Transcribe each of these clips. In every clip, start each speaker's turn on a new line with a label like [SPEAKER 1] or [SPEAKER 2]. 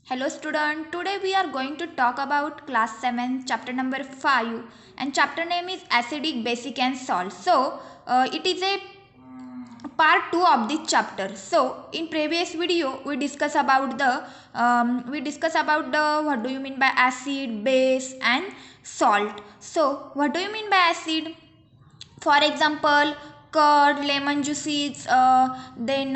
[SPEAKER 1] Hello student, today we are going to talk about class 7 chapter number 5 and chapter name is acidic, basic and salt. It is a part 2 of this chapter. So in previous video we discuss about the what do you mean by acid, base and salt. So what do you mean by acid? For example, curd, lemon juices, then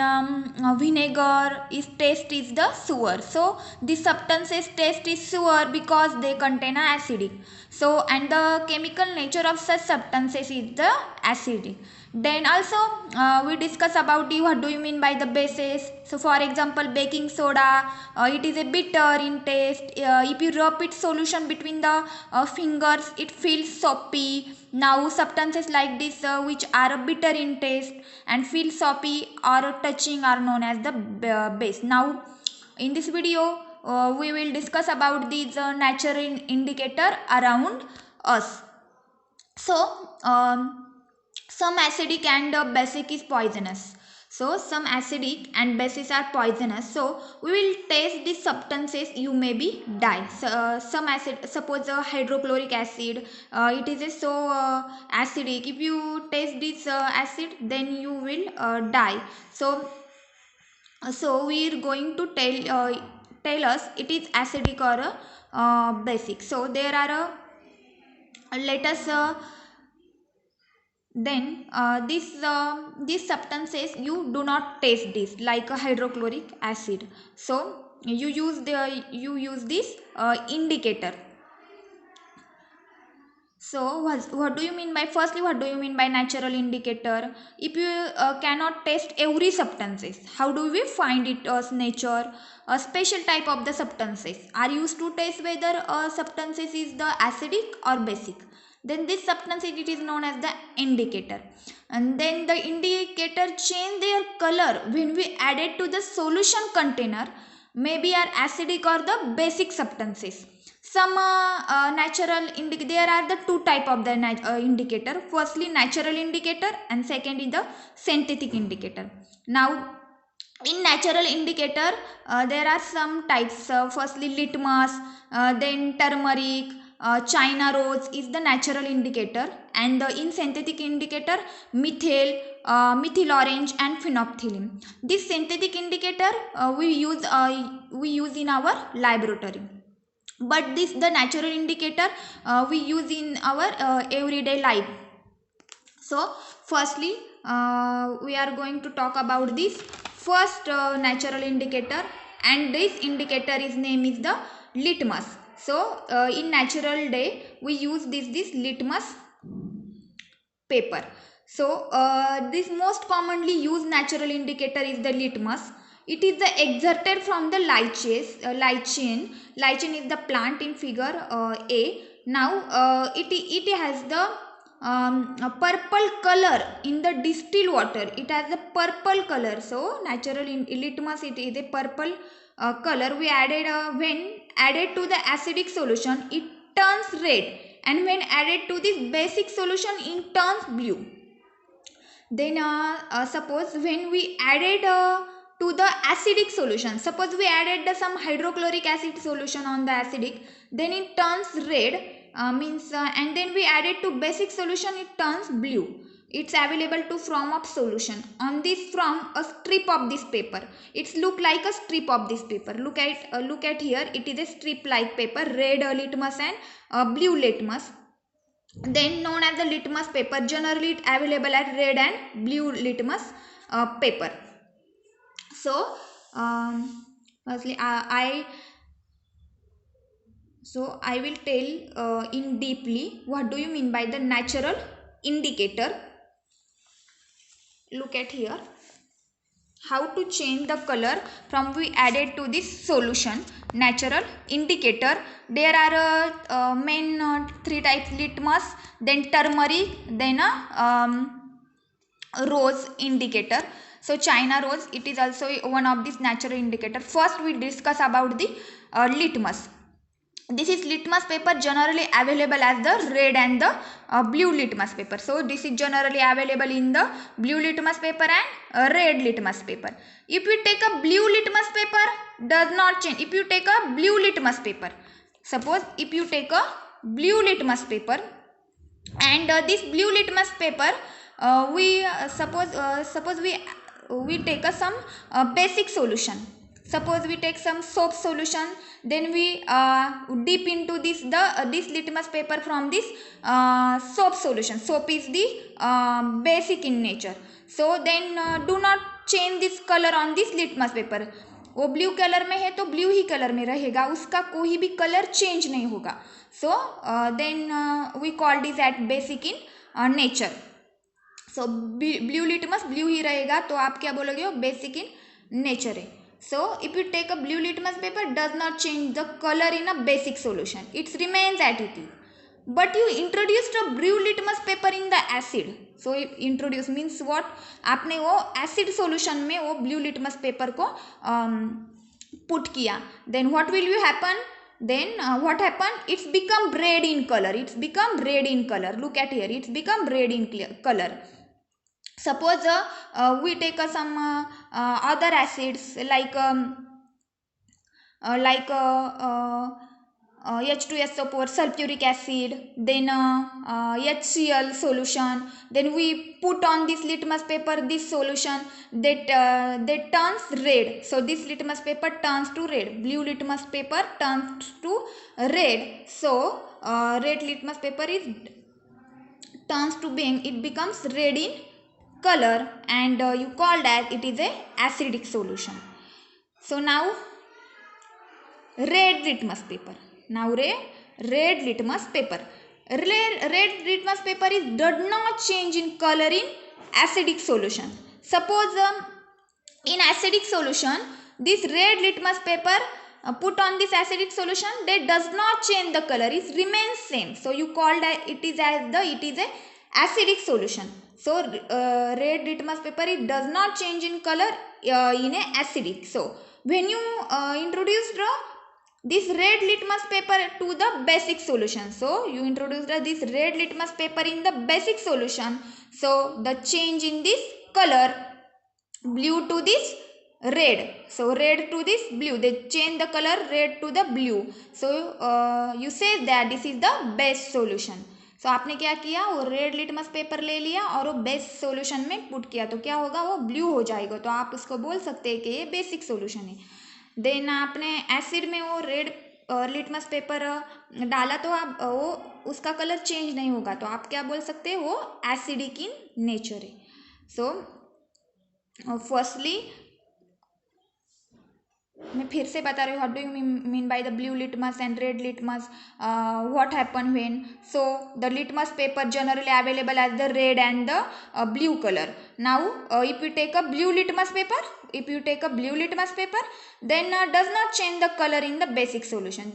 [SPEAKER 1] vinegar is taste is the sour. So this substances taste is sour because they contain a acidic. So and the chemical nature of such substances is the acidic. Then also we discuss about the what do you mean by the bases. So for example, baking soda, it is a bitter in taste. If you rub its solution between the fingers, it feels soapy. Now substances like this which are bitter in taste and feel soapy or touching are known as the base. Now in this video we will discuss about these natural indicator around us. So some acidic and basic is poisonous. So some acidic and bases are poisonous. So we will taste these substances, you may be die. So, some acid, suppose hydrochloric acid, it is a so acidic. If you taste this acid, then you will die. So we are going to tell us it is acidic or basic. So there are let us then these substances you do not taste this like a hydrochloric acid. So you use this indicator. So what do you mean by, firstly what do you mean by natural indicator? If you cannot taste every substances, how do we find it as nature? A special type of the substances are used to test whether substances is the acidic or basic. Then this substance it is known as the indicator. And then the indicator change their color when we add it to the solution container, maybe are acidic or the basic substances. Some natural there are the two type of the indicator. Firstly natural indicator and second is the synthetic indicator. Now in natural indicator there are some types. Firstly litmus, then turmeric, china rose is the natural indicator, and in synthetic indicator methyl orange and phenolphthalein. This synthetic indicator we use in our laboratory, but this the natural indicator we use in our everyday life. So firstly we are going to talk about this first natural indicator, and this indicator is name is the litmus. So in natural day we use this litmus paper. So this most commonly used natural indicator is the litmus. It is the exerted from the lichen. Lichen is the plant in figure A. Now it has the a purple color in the distilled water. It has a purple color. So natural litmus it is a purple color. We added when added to the acidic solution it turns red, and when added to this basic solution it turns blue. Then suppose when we added to the acidic solution, suppose we added some hydrochloric acid solution on the acidic, then it turns red, and then we added to basic solution it turns blue. It's available to form of solution on this from a strip of this paper. It's look like a strip of this paper. Look at here, it is a strip like paper, red litmus and blue litmus, then known as the litmus paper. Generally it available at red and blue litmus paper. So firstly I will tell in deeply what do you mean by the natural indicator. Look at here, how to change the color from we added to this solution. Natural indicator, there are main three types: litmus, then turmeric, then rose indicator. So china rose, it is also one of these natural indicator. First we discuss about the litmus. This is litmus paper, generally available as the red and the blue litmus paper. So this is generally available in the blue litmus paper and red litmus paper. If we take a blue litmus paper, does not change. If you take a blue litmus paper, suppose if you take a blue litmus paper, and this blue litmus paper, we suppose we take some basic solution. Suppose we take some soap solution, then we dip into this litmus paper from this soap solution. Soap is the basic in nature. So then do not change this color on this litmus paper. वो blue colour में है तो blue ही colour में रहेगा, उसका कोई भी colour change नहीं होगा. So then we call this at basic in nature. So blue litmus blue ही रहेगा, तो आप क्या बोलोगे, वो बेसिक इन नेचर है. So if you take a blue litmus paper does not change the colour in a basic solution, it's remains at it is. But you introduced a blue litmus paper in the acid. So introduce means what, आपने वो acid solution में वो blue litmus paper को put किया. Then what will you happen, then what happened, it's become red in color. It's become red in color. Look at here, it's become red in color. Suppose we take some other acids like H2SO4, sulfuric acid, then HCl solution. Then we put on this litmus paper this solution that turns red. So this litmus paper turns to red. Blue litmus paper turns to red. So red litmus paper turns to being, it becomes red in color, and you call that it is a acidic solution. So now red litmus paper. Now red litmus paper. Red litmus paper does not change in color in acidic solution. Suppose in acidic solution, this red litmus paper put on this acidic solution, that does not change the color, it remains same. So you call that it is a acidic solution. So red litmus paper, it does not change in color in a acidic. So when you introduce this red litmus paper to the basic solution, so you introduce this red litmus paper in the basic solution, so the change in this color, blue to this red, so red to this blue, they change the color red to the blue. So you say that this is the best solution. So आपने क्या किया, वो red litmus paper ले लिया और वो best solution में put किया, तो क्या होगा, वो ब्लू हो जाएगा. तो आप उसको बोल सकते हैं कि ये बेसिक सॉल्यूशन है. देन आपने एसिड में वो रेड लिटमस पेपर डाला, तो आप वो उसका कलर चेंज नहीं होगा, तो आप क्या बोल सकते हैं, वो एसिडिक इन नेचर है. सो फर्स्टली मैं फिर से बता रही हूँ, what do you mean by the blue litmus and red litmus, what happen when. So the litmus paper generally available as the red and the blue colour. Now if you take a blue litmus paper, then does not change the color in the basic solution,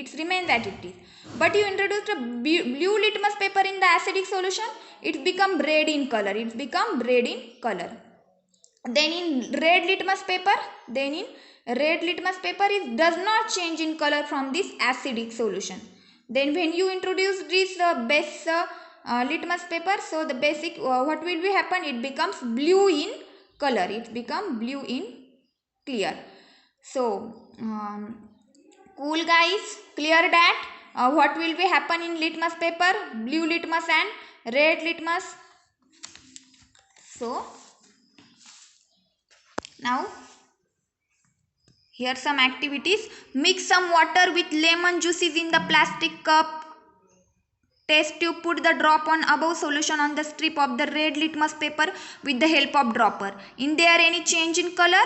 [SPEAKER 1] it remains as it is. But you introduce a blue litmus paper in the acidic solution, it become red in color, Then in red litmus paper, it does not change in color from this acidic solution. Then when you introduce this base litmus paper, so the basic what will be happen, it becomes blue in color, it become blue in clear. So cool guys, clear that what will be happen in litmus paper, blue litmus and red litmus. So now here some activities. Mix some water with lemon juices in the plastic cup. Test tube, put the drop on above solution on the strip of the red litmus paper with the help of dropper. In there any change in color?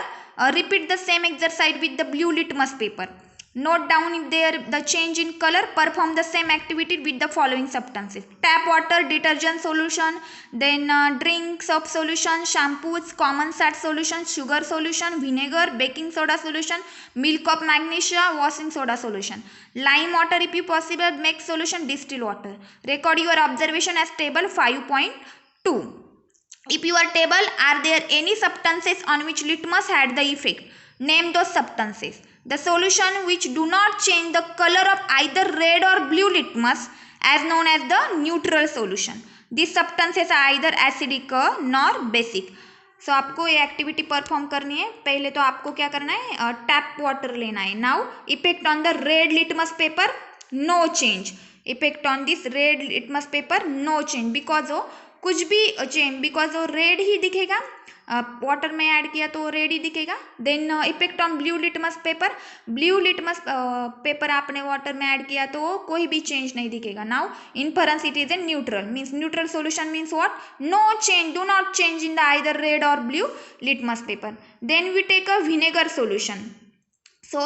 [SPEAKER 1] Repeat the same exercise with the blue litmus paper. Note down if there the change in color. Perform the same activity with the following substances: tap water, detergent solution, then drink soap solution, shampoos, common salt solution, sugar solution, vinegar, baking soda solution, milk of magnesia, washing soda solution, lime water if you possible, make solution, distill water. Record your observation as table 5.2. If your table, are there any substances on which litmus had the effect? Name those substances. The solution which do not change the color of either red or blue litmus as known as the neutral solution. These substances are either acidic nor basic. सो आपको ये activity perform करनी है। पहले तो आपको क्या करना है, टैप वाटर लेना है। Now effect on the red litmus paper, no change. Effect on this red litmus paper, no change, because वो कुछ भी चेंज, बिकॉज वो रेड ही दिखेगा, वाटर में ऐड किया तो रेड ही दिखेगा। Then effect on blue litmus paper, blue litmus paper आपने वाटर में ऐड किया तो कोई भी चेंज नहीं दिखेगा। Now inference it is a neutral, means neutral solution means what, no change, do not change in the either red और blue litmus paper. Then we take a vinegar solution. So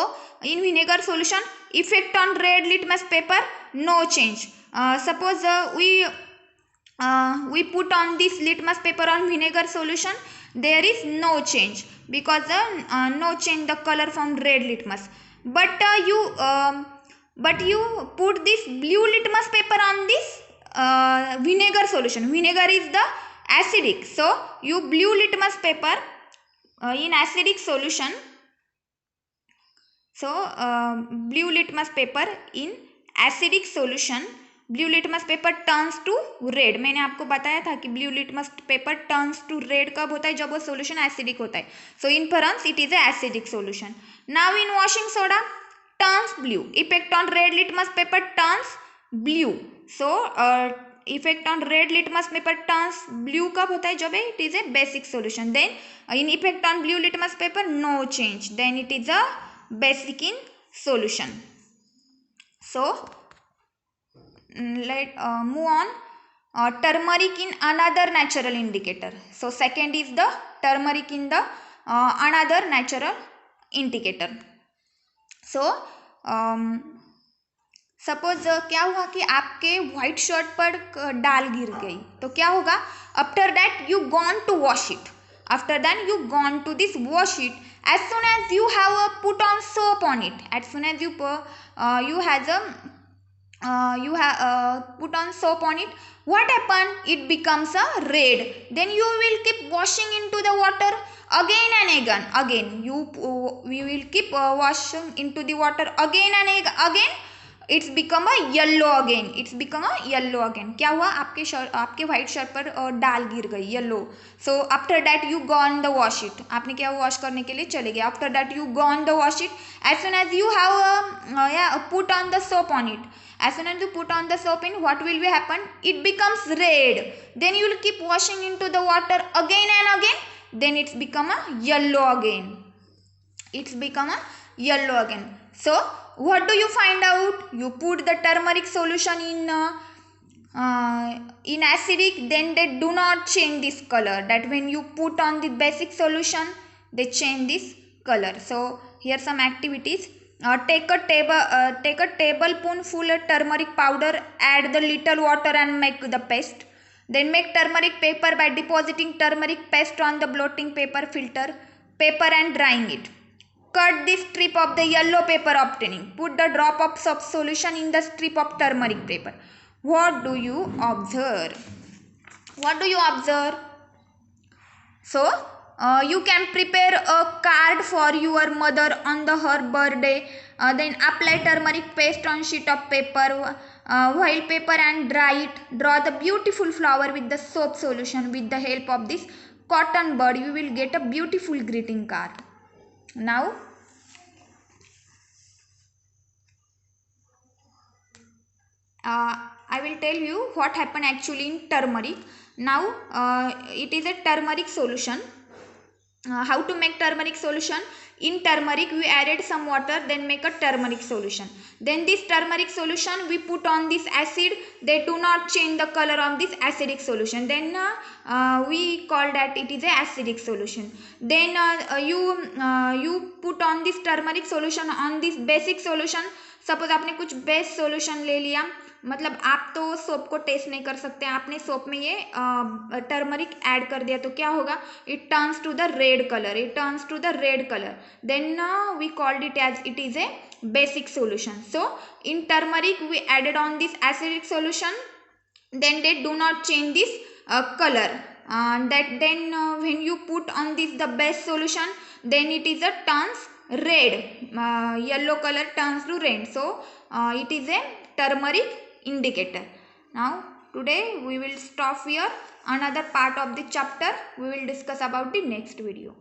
[SPEAKER 1] in vinegar solution, effect on red litmus paper, no change. Suppose we put on this litmus paper on vinegar solution, there is no change, because no change the color from red litmus. But you put this blue litmus paper on this vinegar solution. Vinegar is the acidic, so you blue litmus paper in acidic solution. So blue litmus paper in acidic solution, blue litmus paper turns to red. मैंने आपको बताया था कि blue litmus paper turns to red कब होता है, जब वो solution acidic होता है. So in parents it is a acidic solution. Now in washing soda turns blue. Effect on red litmus paper turns blue. So effect on red litmus paper turns blue कब होता है, जब it is a basic solution. Then in effect on blue litmus paper no change, then it is a basic in solution. So let move on. Turmeric in another natural indicator. So second is the turmeric in the another natural indicator. So suppose क्या हुआ कि आपके white shirt पर डाल गिर गई, तो क्या होगा, after that you gone to wash it, after that you gone to this wash it, as soon as you have put on soap on it, as soon as you put on soap on it, what happen, it becomes a red. Then you will keep washing into the water again and again you will keep washing into the water again and again, it's become a yellow again, it's become a yellow again. क्या हुआ, आपके white shirt पर डाल गिर गई yellow. So after that you gone the wash it, आपने क्या वॉश करने के लिए चले गए. After that you gone the wash it, as soon as you have put on the soap on it, as soon as you put on the soap in, what will be happen, it becomes red. Then you will keep washing into the water again and again, then it's become a yellow again, it's become a yellow again. So what do you find out, you put the turmeric solution in acidic, then they do not change this color, that when you put on the basic solution they change this color. So here some activities. Take a tablespoonful of turmeric powder, add the little water and make the paste. Then make turmeric paper by depositing turmeric paste on the blotting paper and drying it. Cut the strip of the yellow paper obtaining. Put the drop of soap solution in the strip of turmeric paper. What do you observe? What do you observe? So you can prepare a card for your mother on her birthday. Then apply turmeric paste on sheet of paper, while paper and dry it. Draw the beautiful flower with the soap solution. With the help of this cotton bud, you will get a beautiful greeting card. Now I will tell you what happened actually in turmeric. Now it is a turmeric solution. How to make turmeric solution? In turmeric we added some water, then make a turmeric solution. Then this turmeric solution we put on this acid, they do not change the color of this acidic solution, then we call that it is a acidic solution. Then you put on this turmeric solution on this basic solution. Suppose आपने कुछ base solution ले लिया, मतलब आप तो soap को test नहीं कर सकते, आपने सोप में ये टर्मरिक ऐड कर दिया, तो क्या होगा, it turns to the red colour, it turns to the red colour. Then we called it as it is a basic solution. So in turmeric we added on this acidic solution, then they do not change this color, that then when you put on this the base solution, then it is a turns red, yellow color turns to red. So it is a turmeric indicator. Now Today we will stop here. Another part of the chapter we will discuss about the next video.